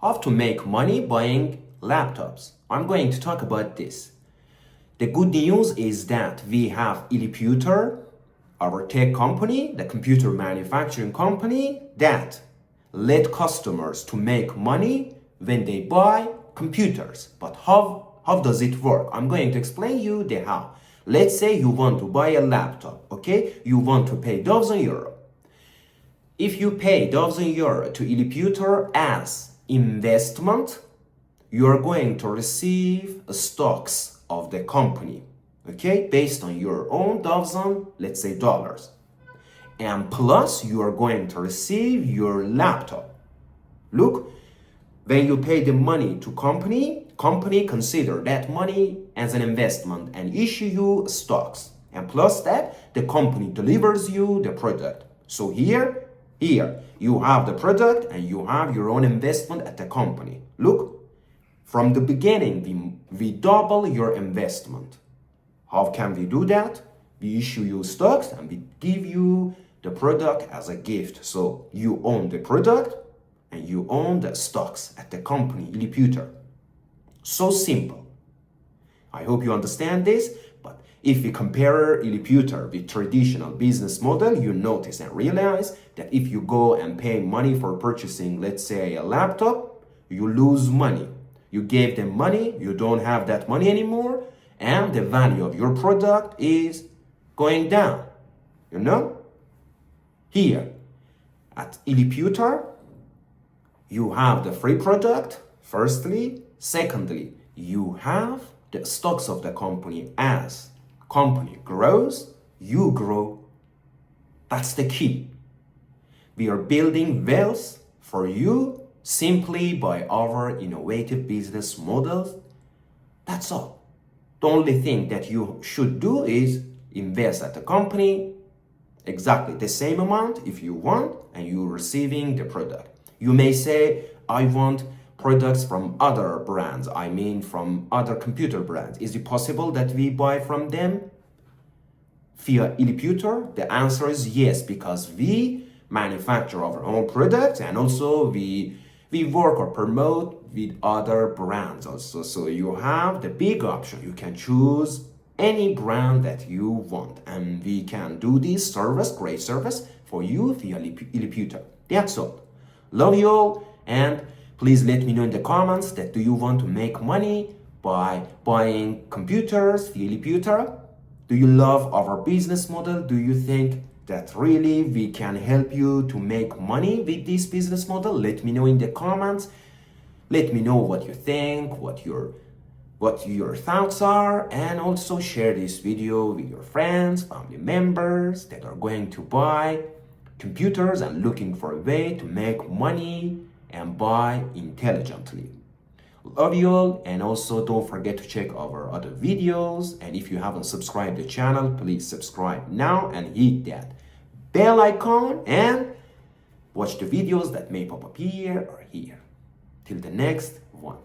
How to make money buying laptops. I'm going to talk about this. The good news is that we have ILIPUTER, our tech company, the computer manufacturing company, that let customers to make money when they buy computers. But how does it work? I'm going to explain you the how. Let's say you want to buy a laptop, okay? You want to pay €1,000. If you pay €1,000 to ILIPUTER as investment, you are going to receive stocks of the company, okay? Based on your own $1,000, let's say dollars. And plus, you are going to receive your laptop. Look, when you pay the money to company consider that money as an investment and issue you stocks. And plus that, the company delivers you the product. So here, you have the product and you have your own investment at the company. Look, from the beginning, we double your investment. How can we do that? We issue you stocks and we give you the product as a gift. So you own the product and you own the stocks at the company, ILIPUTER. So simple. I hope you understand this, but if we compare ILIPUTER with traditional business model, you notice and realize that if you go and pay money for purchasing, let's say, a laptop, you lose money. You gave them money, you don't have that money anymore, and the value of your product is going down, you know? Here, at ILIPUTER, you have the free product, firstly. Secondly, you have the stocks of the company. As company grows, you grow. That's the key. We are building wealth for you simply by our innovative business models. That's all. The only thing that you should do is invest at the company exactly the same amount if you want, and you're receiving the product. You may say, I want products from other brands, from other computer brands. Is it possible that we buy from them via ILIPUTER? The answer is yes, because we manufacture our own products and also we work or promote with other brands also. So you have the big option. You can choose any brand that you want, and we can do this service, great service for you via ILIPUTER. That's all. Love you all, and please let me know in the comments that do you want to make money by buying computers via ILIPUTER? Do you love our business model? Do you think that really we can help you to make money with this business model? Let me know in the comments. Let me know what you think, what your thoughts are, and also share this video with your friends, family members that are going to buy computers and looking for a way to make money and buy intelligently. Love you all, and also don't forget to check our other videos, and if you haven't subscribed to the channel, please subscribe now and hit that bell icon and watch the videos that may pop up here or here. Till the next one.